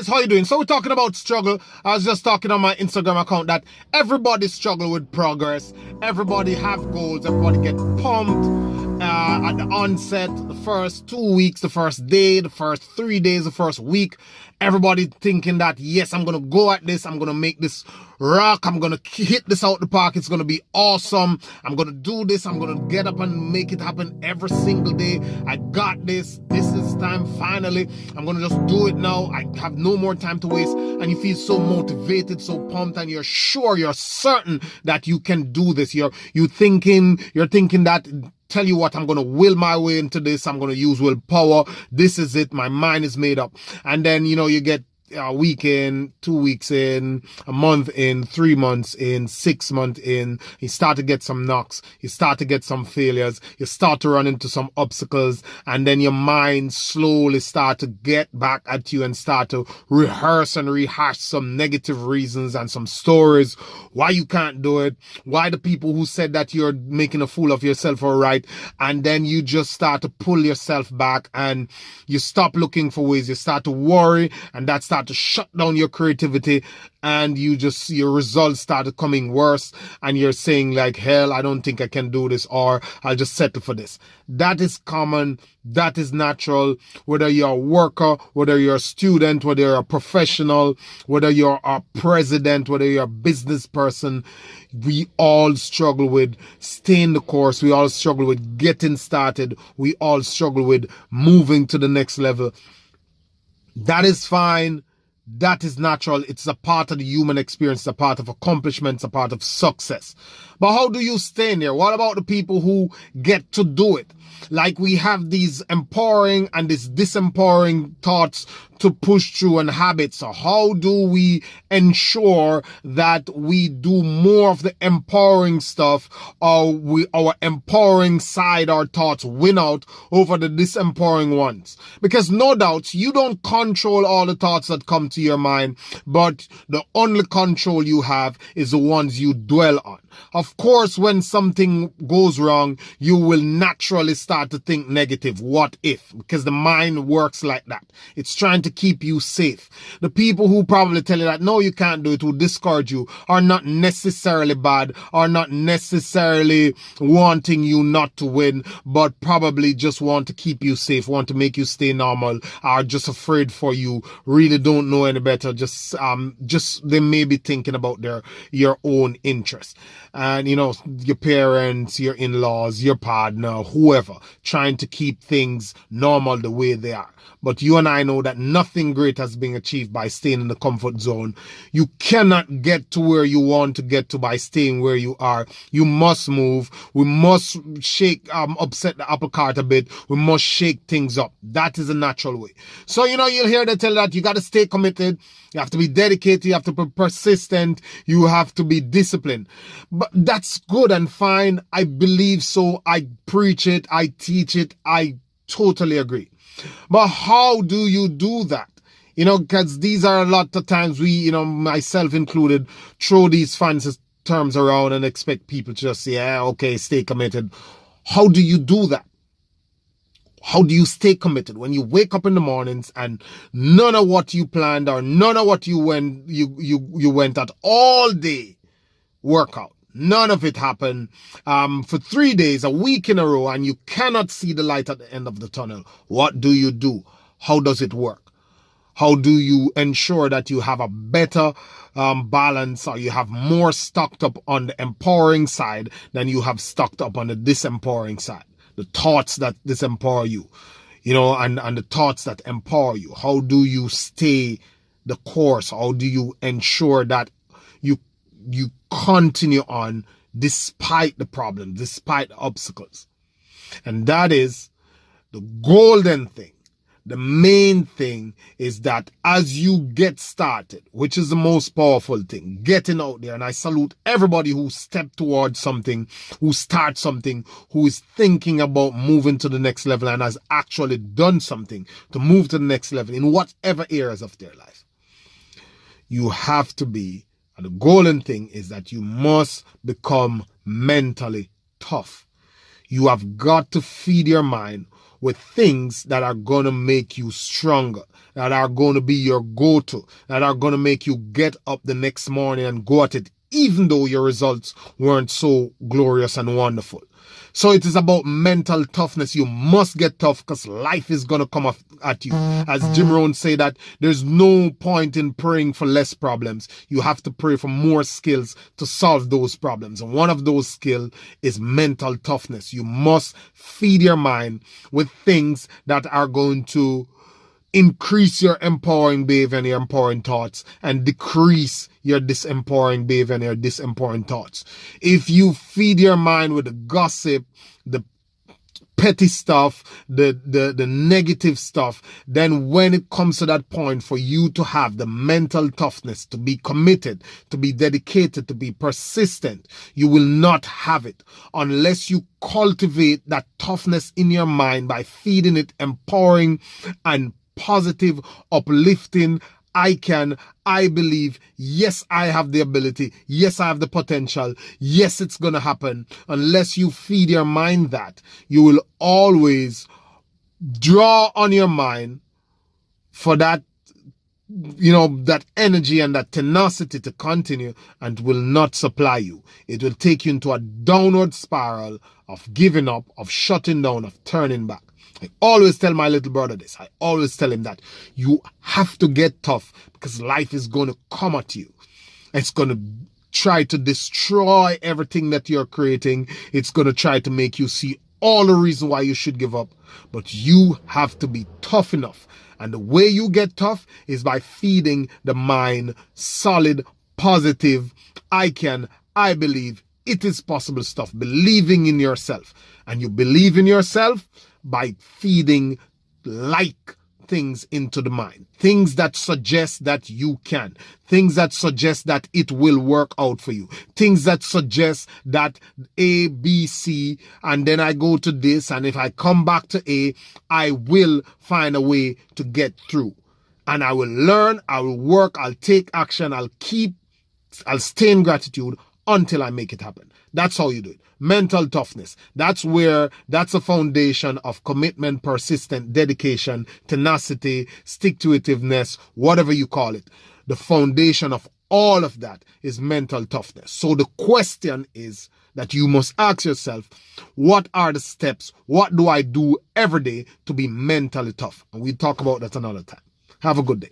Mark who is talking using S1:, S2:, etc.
S1: guys, how you doing? So we're talking about struggle. I was just talking on my Instagram account that everybody struggle with progress. Everybody have goals. Everybody get pumped at the onset, the first 2 weeks, the first day, the first 3 days, the first week. Everybody thinking that, yes, I'm going to go at this. I'm going to make this rock. I'm going to hit this out the park. It's going to be awesome. I'm going to do this. I'm going to get up and make it happen every single day. I got this. This is time. Finally, I'm going to just do it now. I have no more time to waste. And you feel so motivated, so pumped, and you're sure, you're certain that you can do this. You're thinking that, tell you what, I'm going to will my way into this. I'm going to use willpower. This is it. My mind is made up. And then, you get a week in, 2 weeks in, a month in, 3 months in, 6 months in. You start to get some knocks. You start to get some failures. You start to run into some obstacles. And then your mind slowly start to get back at you and start to rehearse and rehash some negative reasons and some stories why you can't do it, why the people who said that you're making a fool of yourself are right. And then you just start to pull yourself back and you stop looking for ways. You start to worry, and that start to shut down your creativity, and your results started coming worse, and you're saying like, hell, I don't think I can do this, or I'll just settle for this. That is common. That is natural. Whether you're a worker, whether you're a student, whether you're a professional, whether you're a president, whether you're a business person, we all struggle with staying the course. We all struggle with getting started. We all struggle with moving to the next level. That is fine. That is natural. It's a part of the human experience. It's a part of accomplishments, a part of success. But how do you stay in there? What about the people who get to do it? Like, we have these empowering and these disempowering thoughts to push through and habits. So how do we ensure that we do more of the empowering stuff, or our empowering side, our thoughts win out over the disempowering ones? Because no doubt you don't control all the thoughts that come to your mind, but the only control you have is the ones you dwell on. Of course, when something goes wrong, you will naturally start to think negative. What if? Because the mind works like that. It's trying to keep you safe. The people who probably tell you that, no, you can't do it, who discourage you, are not necessarily bad, are not necessarily wanting you not to win, but probably just want to keep you safe, want to make you stay normal, are just afraid for you, really don't know any better. Just they may be thinking about your own interests. And, your parents, your in-laws, your partner, whoever, trying to keep things normal the way they are. But you and I know that nothing great has been achieved by staying in the comfort zone. You cannot get to where you want to get to by staying where you are. You must move. We must upset the apple cart a bit. We must shake things up. That is a natural way. So, you'll hear they tell that you got to stay committed. You have to be dedicated. You have to be persistent. You have to be disciplined. But that's good and fine. I believe so. I preach it. I teach it. I totally agree. But how do you do that? Because these are a lot of times we, myself included, throw these fancy terms around and expect people to just say, yeah, okay, stay committed. How do you do that? How do you stay committed when you wake up in the mornings and none of what you planned or none of what you went at all day workout? None of it happened for 3 days, a week in a row, and you cannot see the light at the end of the tunnel. What do you do? How does it work? How do you ensure that you have a better balance, or you have more stocked up on the empowering side than you have stocked up on the disempowering side? The thoughts that disempower you, and the thoughts that empower you. How do you stay the course? How do you ensure that you continue on despite the problems, despite the obstacles? And that is the golden thing. The main thing is that as you get started, which is the most powerful thing, getting out there, and I salute everybody who stepped towards something, who starts something, who is thinking about moving to the next level and has actually done something to move to the next level in whatever areas of their life. You have to be, and the golden thing is that you must become mentally tough. You have got to feed your mind with things that are going to make you stronger, that are going to be your go-to, that are going to make you get up the next morning and go at it, even though your results weren't so glorious and wonderful. So it is about mental toughness. You must get tough because life is going to come at you. As Jim Rohn say that there's no point in praying for less problems. You have to pray for more skills to solve those problems. And one of those skills is mental toughness. You must feed your mind with things that are going to increase your empowering behavior and your empowering thoughts and decrease your disempowering behavior and your disempowering thoughts. If you feed your mind with the gossip, the petty stuff, the negative stuff, then when it comes to that point for you to have the mental toughness, to be committed, to be dedicated, to be persistent, you will not have it unless you cultivate that toughness in your mind by feeding it empowering and positive, uplifting, I believe, yes, I have the ability, yes, I have the potential, yes, it's going to happen. Unless you feed your mind that, you will always draw on your mind for that, that energy and that tenacity to continue, and will not supply you. It will take you into a downward spiral of giving up, of shutting down, of turning back. I always tell my little brother this. I always tell him that you have to get tough because life is going to come at you. It's going to try to destroy everything that you're creating. It's going to try to make you see all the reason why you should give up. But you have to be tough enough. And the way you get tough is by feeding the mind solid, positive, I believe, it is possible stuff. Believing in yourself. And you believe in yourself by feeding like things into the mind. Things that suggest that you can. Things that suggest that it will work out for you. Things that suggest that A, B, C, and then I go to this, and if I come back to A, I will find a way to get through. And I will learn, I will work, I'll take action, I'll stay in gratitude until I make it happen. That's how you do it. Mental toughness. That's a foundation of commitment, persistent dedication, tenacity, stick-to-itiveness, whatever you call it. The foundation of all of that is mental toughness. So the question is that you must ask yourself, what are the steps? What do I do every day to be mentally tough? And we'll talk about that another time. Have a good day.